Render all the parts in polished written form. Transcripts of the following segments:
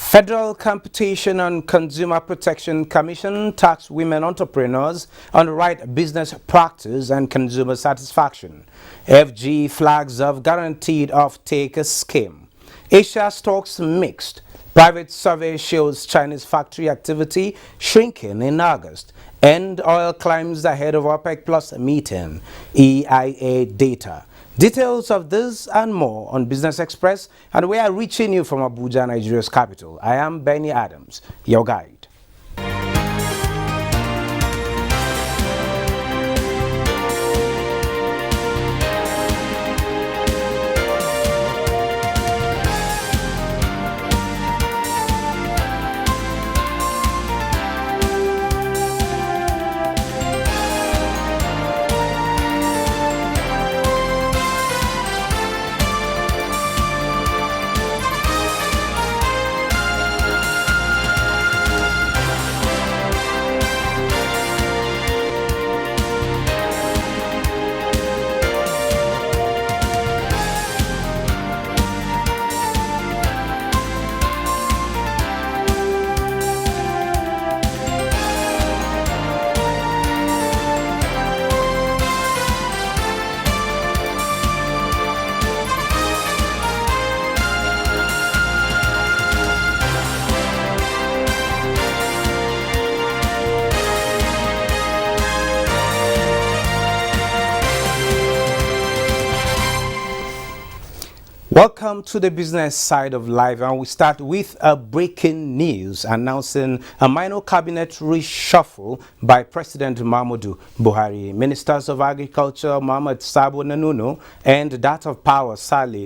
Federal Competition and Consumer Protection Commission tasked women entrepreneurs on the right business practice and consumer satisfaction. FG flags of guaranteed off-take scheme. Asia stocks mixed. Private survey shows Chinese factory activity shrinking in August. And oil climbs ahead of OPEC Plus meeting. EIA data. Details of this and more on Business Express, and we are reaching you from Abuja, Nigeria's capital. I am Benny Adams, your guide. Welcome to the business side of life, and we start with a breaking news announcing a minor cabinet reshuffle by President Muhammadu Buhari. Ministers of Agriculture Mohammed Sabo Nanuno and that of Power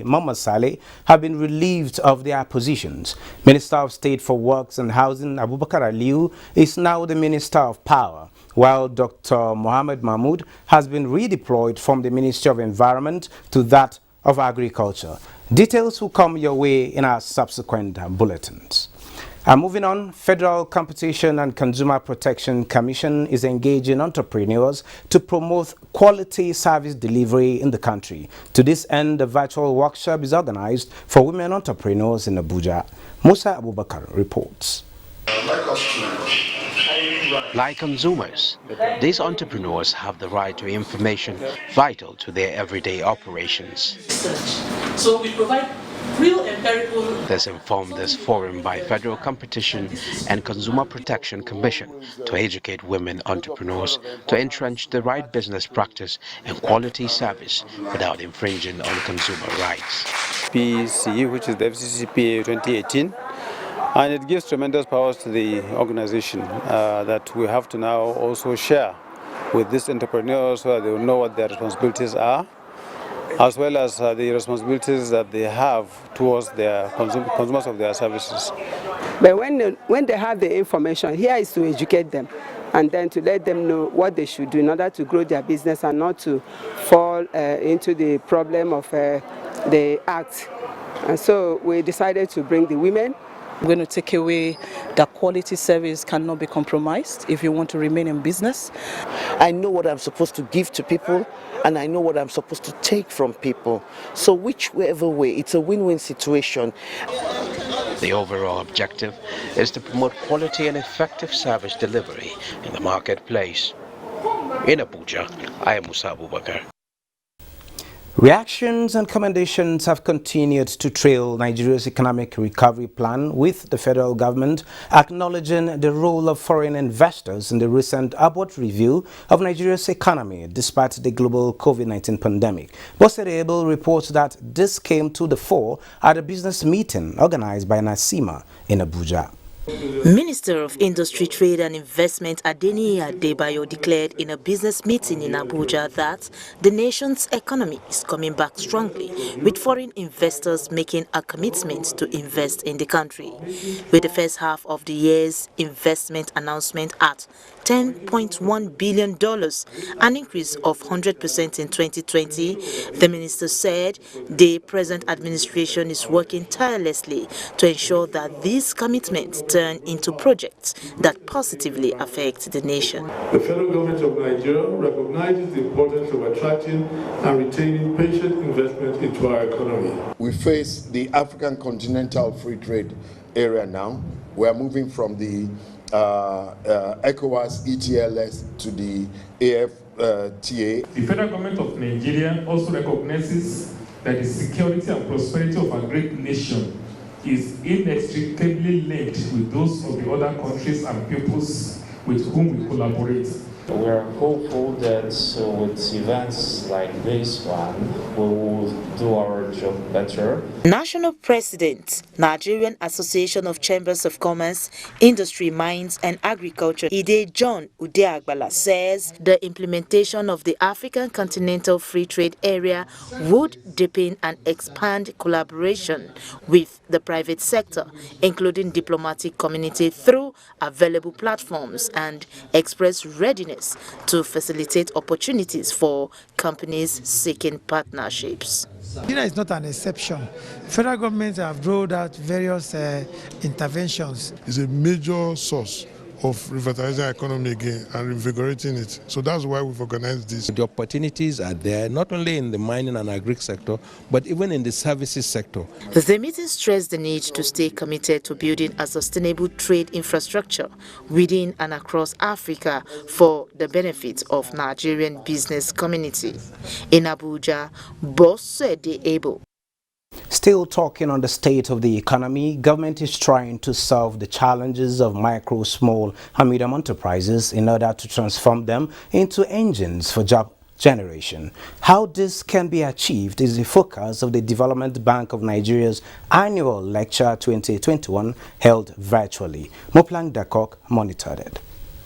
Mama Saleh have been relieved of their positions. Minister of State for Works and Housing Abubakar Aliu is now the Minister of Power, while Dr. Mohammed Mahmoud has been redeployed from the Ministry of Environment to that of Agriculture. Details will come your way in our subsequent bulletins. Moving on, Federal Competition and Consumer Protection Commission is engaging entrepreneurs to promote quality service delivery in the country. To this end, a virtual workshop is organized for women entrepreneurs in Abuja. Musa Abubakar reports. Like consumers, these entrepreneurs have the right to information vital to their everyday operations. So we provide real empirical. This informed this forum by Federal Competition and Consumer Protection Commission to educate women entrepreneurs to entrench the right business practice and quality service without infringing on consumer rights. PCE, which is the FCCPA 2018. And it gives tremendous powers to the organization that we have to now also share with these entrepreneurs so that they will know what their responsibilities are, as well as the responsibilities that they have towards their consumers of their services. But when they have the information, here is to educate them and then to let them know what they should do in order to grow their business and not to fall into the problem of the act. And so we decided to bring the women. We're going to take away that quality service cannot be compromised if you want to remain in business. I know what I'm supposed to give to people, and I know what I'm supposed to take from people. So whichever way, it's a win-win situation. The overall objective is to promote quality and effective service delivery in the marketplace. In Abuja, I am Musa Abubakar. Reactions and commendations have continued to trail Nigeria's economic recovery plan, with the federal government acknowledging the role of foreign investors in the recent upward review of Nigeria's economy despite the global COVID-19 pandemic. Bosset Abel reports that this came to the fore at a business meeting organized by Nasima in Abuja. Minister of Industry, Trade and Investment Adeniyi Adebayo declared in a business meeting in Abuja that the nation's economy is coming back strongly, with foreign investors making a commitment to invest in the country. With the first half of the year's investment announcement at $10.1 billion, an increase of 100% in 2020, the minister said the present administration is working tirelessly to ensure that these commitments turn into projects that positively affect the nation. The federal government of Nigeria recognizes the importance of attracting and retaining patient investment into our economy. We face the African Continental Free Trade Area now. We are moving from the ECOWAS ETLS to the AFTA. The federal government of Nigeria also recognizes that the security and prosperity of our great nation is inextricably linked with those of the other countries and peoples with whom we collaborate. We are hopeful that with events like this one, we will do our job better. National President, Nigerian Association of Chambers of Commerce, Industry, Mines and Agriculture, Ide John Udeagbala, says the implementation of the African Continental Free Trade Area would deepen and expand collaboration with the private sector, including diplomatic community through available platforms, and express readiness to facilitate opportunities for companies seeking partnerships. Nigeria is not an exception. Federal governments have rolled out various interventions. It's a major source of revitalizing the economy again and invigorating it. So that's why we've organized this. The opportunities are there, not only in the mining and agri sector, but even in the services sector. The meeting stressed the need to stay committed to building a sustainable trade infrastructure within and across Africa for the benefit of Nigerian business community. In Abuja, Boss Ebo. Still talking on the state of the economy, government is trying to solve the challenges of micro, small and medium enterprises in order to transform them into engines for job generation. How this can be achieved is the focus of the Development Bank of Nigeria's annual lecture 2021 held virtually. Moplang Dakok monitored it.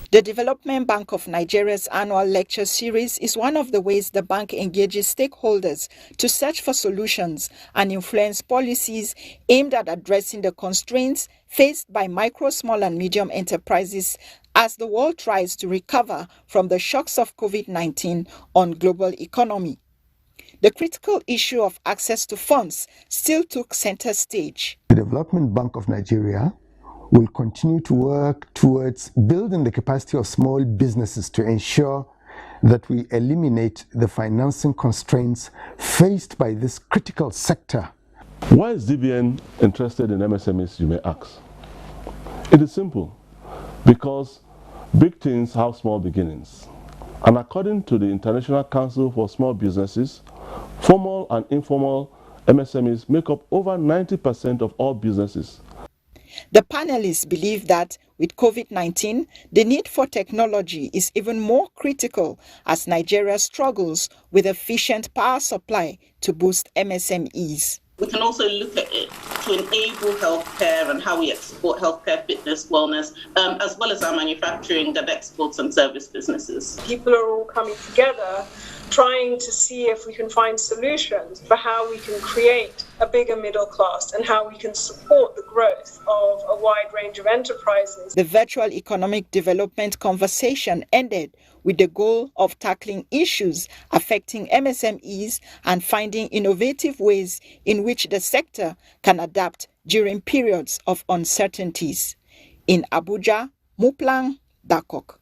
The Development Bank of Nigeria's annual lecture series is one of the ways the bank engages stakeholders to search for solutions and influence policies aimed at addressing the constraints faced by micro, small and medium enterprises as the world tries to recover from the shocks of COVID-19 on global economy. The critical issue of access to funds still took center stage. The Development Bank of Nigeria will continue to work towards building the capacity of small businesses to ensure that we eliminate the financing constraints faced by this critical sector. Why is DBN interested in MSMEs, you may ask? It is simple, because big things have small beginnings. And according to the International Council for Small Businesses, formal and informal MSMEs make up over 90% of all businesses. The panelists believe that with COVID-19, the need for technology is even more critical as Nigeria struggles with efficient power supply to boost MSMEs. We can also look at it to enable healthcare and how we export healthcare, fitness, wellness, as well as our manufacturing and exports and service businesses. People are all coming together, trying to see if we can find solutions for how we can create a bigger middle class and how we can support the growth of a wide range of enterprises. The virtual economic development conversation ended with the goal of tackling issues affecting MSMEs and finding innovative ways in which the sector can adapt during periods of uncertainties. In Abuja, Moplang Dakok.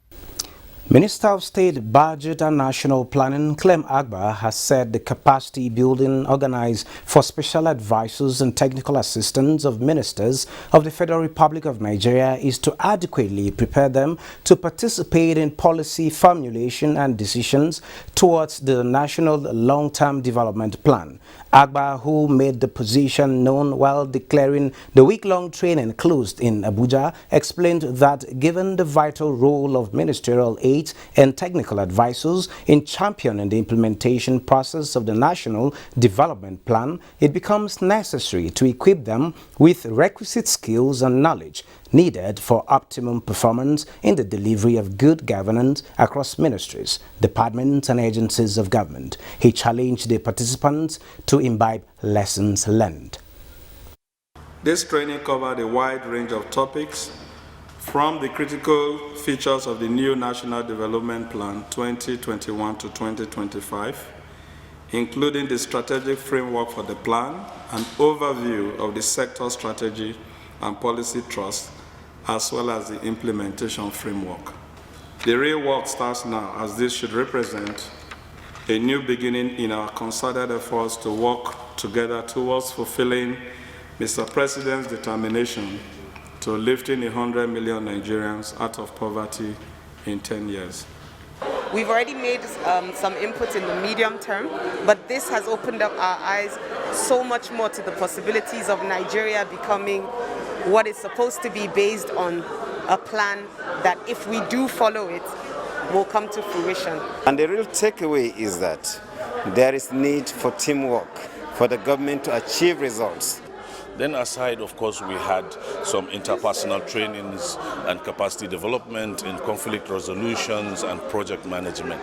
Minister of State, Budget and National Planning, Clem Agba, has said the capacity building organized for special advisors and technical assistants of ministers of the Federal Republic of Nigeria is to adequately prepare them to participate in policy formulation and decisions towards the National Long-Term Development Plan. Agba, who made the position known while declaring the week-long training closed in Abuja, explained that given the vital role of ministerial aides and technical advisors in championing the implementation process of the National Development Plan, it becomes necessary to equip them with requisite skills and knowledge needed for optimum performance in the delivery of good governance across ministries, departments and agencies of government. He challenged the participants to imbibe lessons learned. This training covered a wide range of topics, from the critical features of the new National Development Plan 2021 to 2025, including the strategic framework for the plan, an overview of the sector strategy and policy trust, as well as the implementation framework. The real work starts now, as this should represent a new beginning in our concerted efforts to work together towards fulfilling Mr. President's determination to lifting 100 million Nigerians out of poverty in 10 years. We've already made some inputs in the medium term, but this has opened up our eyes so much more to the possibilities of Nigeria becoming what is supposed to be based on a plan that, if we do follow it, will come to fruition. And the real takeaway is that there is need for teamwork for the government to achieve results. Then aside, of course, we had some interpersonal trainings and capacity development in conflict resolutions and project management.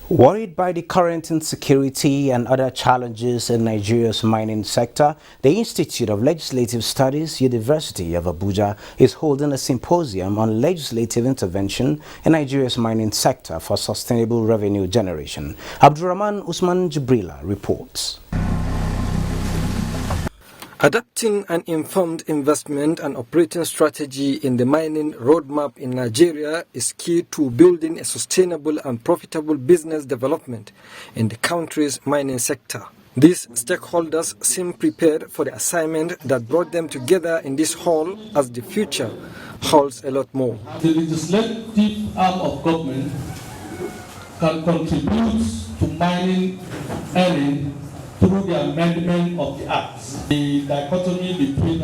Worried by the current insecurity and other challenges in Nigeria's mining sector, the Institute of Legislative Studies, University of Abuja, is holding a symposium on legislative intervention in Nigeria's mining sector for sustainable revenue generation. Abdurrahman Usman Jibrila reports. Adapting an informed investment and operating strategy in the mining roadmap in Nigeria is key to building a sustainable and profitable business development in the country's mining sector. These stakeholders seem prepared for the assignment that brought them together in this hall, as the future holds a lot more. The legislative arm of government can contribute to mining earning through the amendment of the acts. The dichotomy between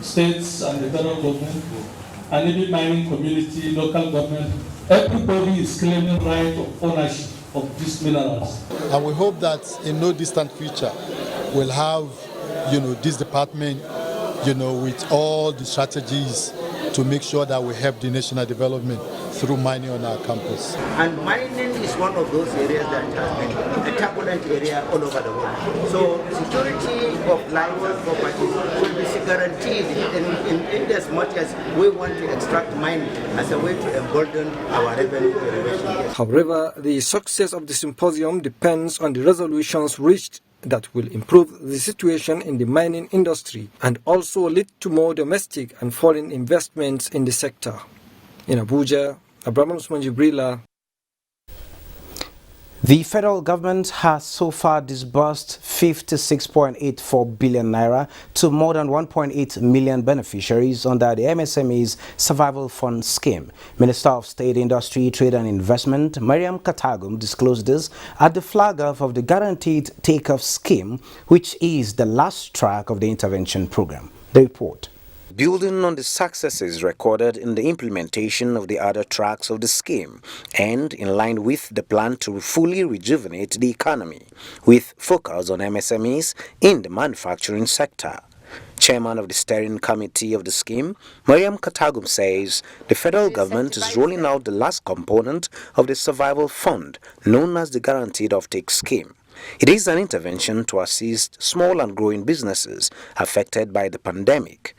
states and the federal government, and even mining community, local government, everybody is claiming right of ownership of these minerals. And we hope that in no distant future we'll have, this department, with all the strategies to make sure that we help the national development through mining on our campus. And mining is one of those areas that has been a turbulent area all over the world. So security of life and property will be guaranteed in as much as we want to extract mining as a way to embolden our revenue generation. However, the success of the symposium depends on the resolutions reached that will improve the situation in the mining industry and also lead to more domestic and foreign investments in the sector. In Abuja, Abdurrahman Usman Jibrila. The federal government has so far disbursed 56.84 billion naira to more than 1.8 million beneficiaries under the MSME's Survival Fund scheme. Minister of State, Industry, Trade and Investment, Mariam Katagum, disclosed this at the flag-off of the Guaranteed Takeoff scheme, which is the last track of the intervention program. The report. Building on the successes recorded in the implementation of the other tracks of the scheme and in line with the plan to fully rejuvenate the economy, with focus on MSMEs in the manufacturing sector. Chairman of the steering committee of the scheme, Mariam Katagum, says the federal government is rolling out the last component of the Survival Fund, known as the Guaranteed Offtake scheme. It is an intervention to assist small and growing businesses affected by the pandemic.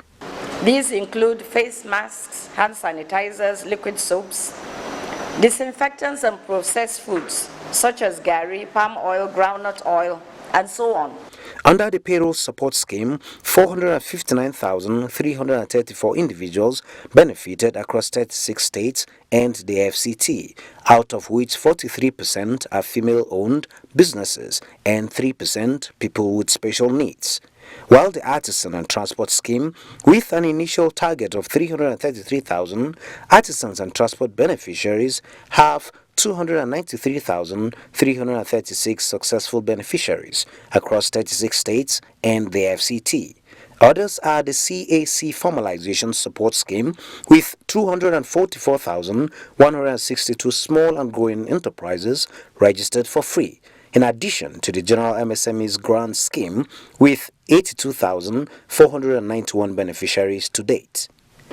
These include face masks, hand sanitizers, liquid soaps, disinfectants and processed foods such as gari, palm oil, groundnut oil, and so on. Under the payroll support scheme, 459,334 individuals benefited across 36 states and the FCT, out of which 43% are female-owned businesses and 3% people with special needs. While the Artisan and Transport scheme, with an initial target of 333,000, artisans and transport beneficiaries have 293,336 successful beneficiaries across 36 states and the FCT. Others are the CAC Formalization Support Scheme, with 244,162 small and growing enterprises registered for free, in addition to the General MSMEs Grant Scheme, with 82,491 beneficiaries to date.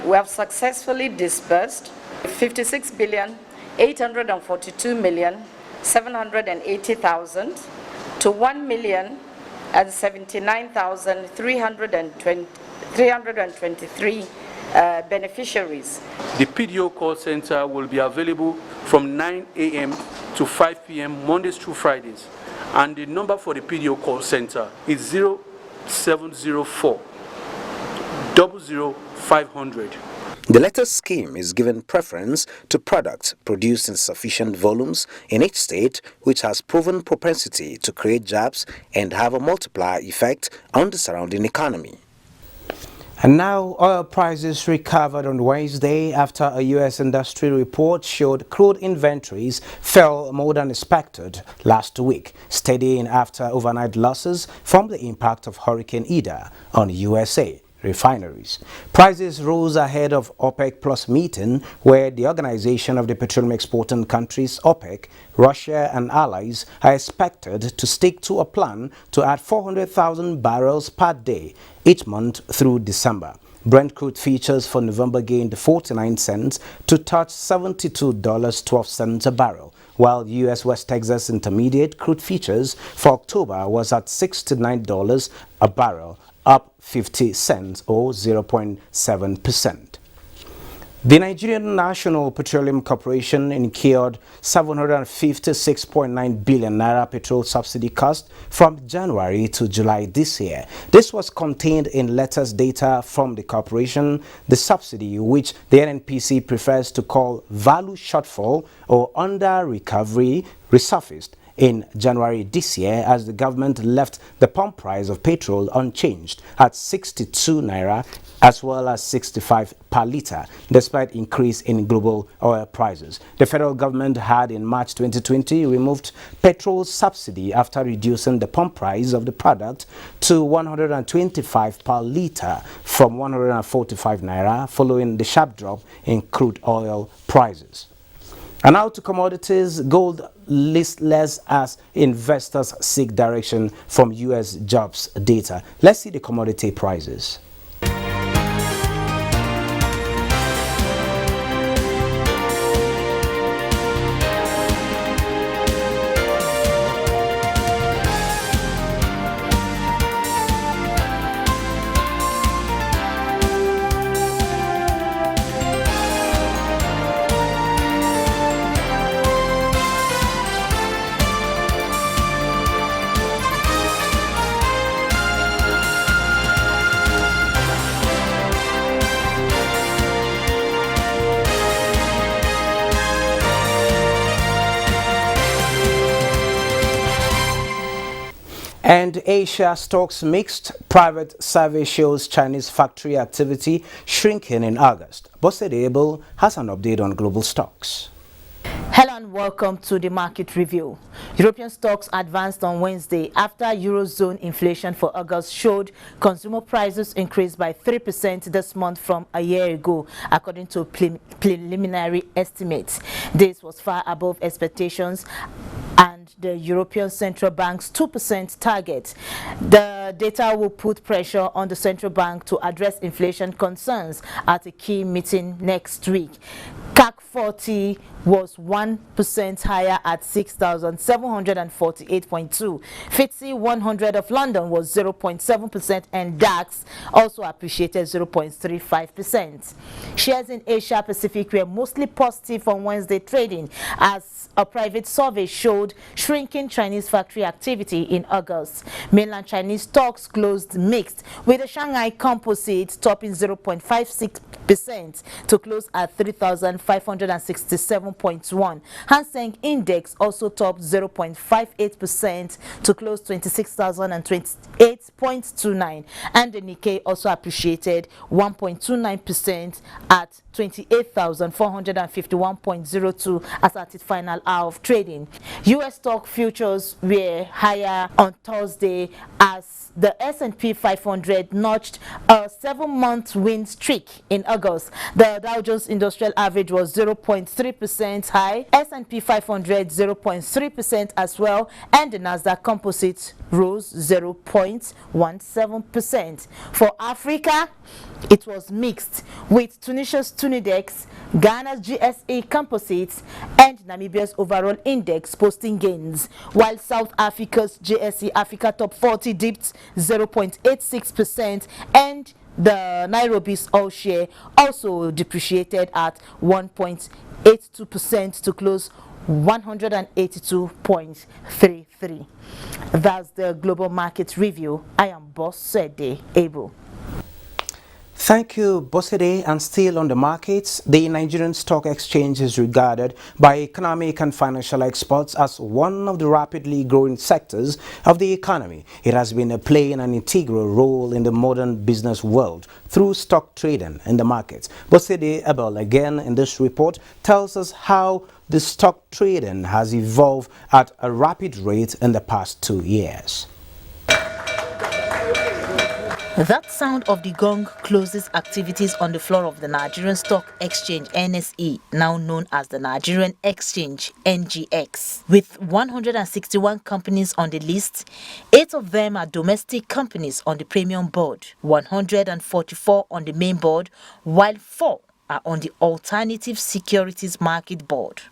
We have successfully disbursed 56,842,780,000 to 1,079,323 beneficiaries. The PDO call center will be available from 9 a.m. to 5 p.m. Mondays through Fridays, and the number for the PDO call center is 0704 00500. The latter scheme is given preference to products produced in sufficient volumes in each state, which has proven propensity to create jobs and have a multiplier effect on the surrounding economy. And now oil prices recovered on Wednesday after a U.S. industry report showed crude inventories fell more than expected last week, steadying after overnight losses from the impact of Hurricane Ida on USA refineries. Prices rose ahead of OPEC Plus meeting, where the Organization of the Petroleum Exporting Countries, OPEC, Russia and allies are expected to stick to a plan to add 400,000 barrels per day each month through December. Brent crude futures for November gained 49 cents to touch $72.12 a barrel, while U.S. West Texas Intermediate crude futures for October was at $69 a barrel, up 50 cents or 0.7%. The Nigerian National Petroleum Corporation incurred 756.9 billion naira petrol subsidy cost from January to July this year. This was contained in latest data from the corporation. The subsidy, which the NNPC prefers to call value shortfall or under recovery, resurfaced in January this year as the government left the pump price of petrol unchanged at 62 naira as well as 65 per litre, despite increase in global oil prices. The federal government had in March 2020 removed petrol subsidy after reducing the pump price of the product to 125 per litre from 145 naira following the sharp drop in crude oil prices. And now to commodities. Gold listless as investors seek direction from U.S. jobs data. Let's see the commodity prices. And Asia stocks mixed. Private survey shows Chinese factory activity shrinking in August. Bosede Abel has an update on global stocks. Hello and welcome to the market review. European stocks advanced on Wednesday after Eurozone inflation for August showed consumer prices increased by 3% this month from a year ago, according to preliminary estimates. This was far above expectations and the European Central Bank's 2% target. The data will put pressure on the central bank to address inflation concerns at a key meeting next week. CAC 40 was 1% higher at 6,748.2. FTSE 100 of London was 0.7% and DAX also appreciated 0.35%. Shares in Asia Pacific were mostly positive on Wednesday trading as a private survey showed shrinking Chinese factory activity in August. Mainland Chinese stocks closed mixed, with the Shanghai Composite topping 0.56% to close at 3,567.1. Hang Seng Index also topped 0.58% to close 26,028.29, and the Nikkei also appreciated 1.29% at 28,451.02 as at its final hour of trading. U.S. stock futures were higher on Thursday as the S&P 500 notched a 7-month win streak in August. The Dow Jones Industrial Average was 0.3% high, S&P 500 0.3% as well, and the Nasdaq Composite rose 0.17%. For Africa, it was mixed, with Tunisia's Tunidex, Ghana's GSA Composites, and Namibia's overall index posting gains, while South Africa's GSE Africa Top 40 dipped 0.86%, and the Nairobi's all share also depreciated at 1.82% to close 182.33. That's the global market review. I am Bosede Abel. Thank you, Bosede. And still on the markets, the Nigerian Stock Exchange is regarded by economic and financial experts as one of the rapidly growing sectors of the economy. It has been playing an integral role in the modern business world through stock trading in the markets. Bosede Abel, again in this report, tells us how the stock trading has evolved at a rapid rate in the past 2 years. That sound of the gong closes activities on the floor of the Nigerian Stock Exchange (NSE), now known as the Nigerian Exchange (NGX). With 161 companies on the list, 8 of them are domestic companies on the premium board, 144 on the main board, while 4 are on the alternative securities market board.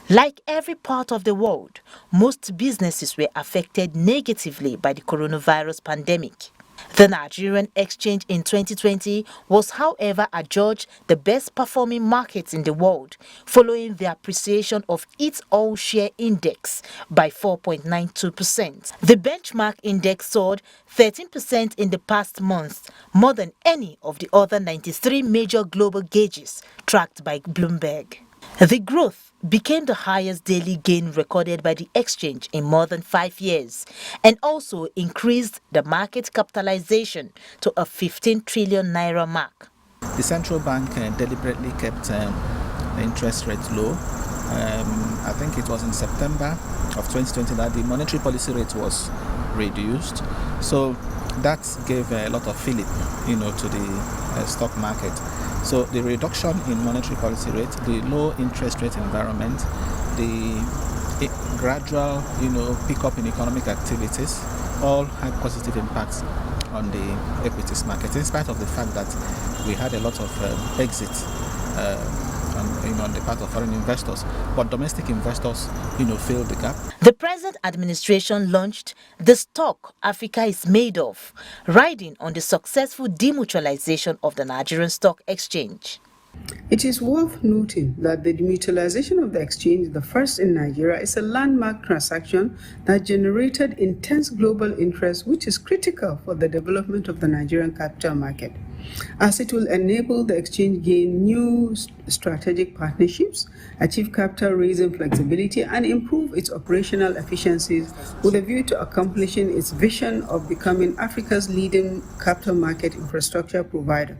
Like every part of the world, most businesses were affected negatively by the coronavirus pandemic. The Nigerian Exchange in 2020 was, however, adjudged the best performing market in the world, following the appreciation of its all-share index by 4.92%. The benchmark index soared 13% in the past month, more than any of the other 93 major global gauges tracked by Bloomberg. The growth became the highest daily gain recorded by the exchange in more than 5 years, and also increased the market capitalization to a 15 trillion naira mark. The central bank deliberately kept the interest rate low. I think it was in September of 2020 that the monetary policy rate was reduced. So that gave a lot of fillip, to the stock market. So the reduction in monetary policy rate, the low interest rate environment, the gradual, pickup in economic activities, all had positive impacts on the equities market, in spite of the fact that we had a lot of exits on the part of foreign investors, but domestic investors, filled the gap. The present administration launched the Stock Africa is Made Of, riding on the successful demutualization of the Nigerian Stock Exchange. It is worth noting that the demutualization of the exchange, the first in Nigeria, is a landmark transaction that generated intense global interest, which is critical for the development of the Nigerian capital market, as it will enable the exchange gain new strategic partnerships, achieve capital raising flexibility, and improve its operational efficiencies with a view to accomplishing its vision of becoming Africa's leading capital market infrastructure provider.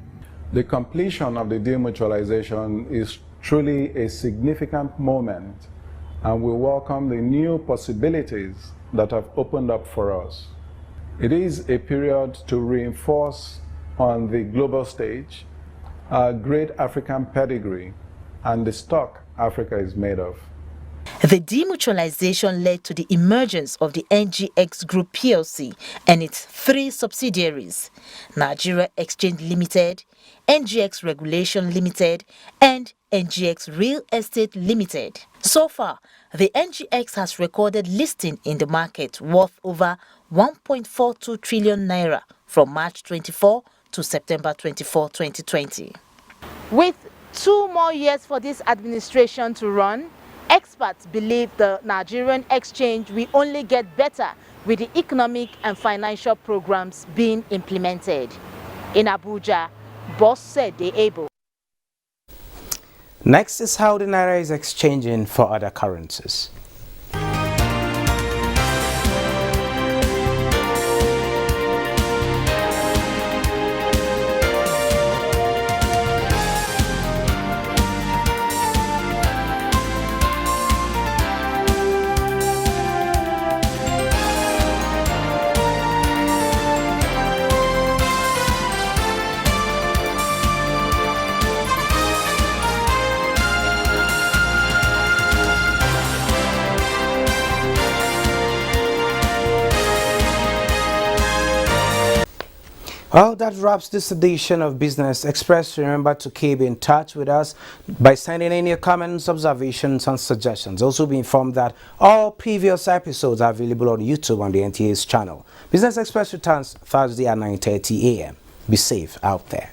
The completion of the demutualization is truly a significant moment, and we welcome the new possibilities that have opened up for us. It is a period to reinforce on the global stage our great African pedigree and the stock Africa is made of. The demutualization led to the emergence of the NGX Group PLC and its 3 subsidiaries, Nigeria Exchange Limited, NGX Regulation Limited, and NGX Real Estate Limited. So far, the NGX has recorded listing in the market worth over 1.42 trillion naira from March 24 to September 24, 2020. With 2 more years for this administration to run, experts believe the Nigerian exchange will only get better with the economic and financial programs being implemented. In Abuja, Boss said they able. Next is how the Naira is exchanging for other currencies. Well, that wraps this edition of Business Express. Remember to keep in touch with us by sending in your comments, observations, and suggestions. Also be informed that all previous episodes are available on YouTube on the NTA's channel. Business Express returns Thursday at 9:30 a.m. Be safe out there.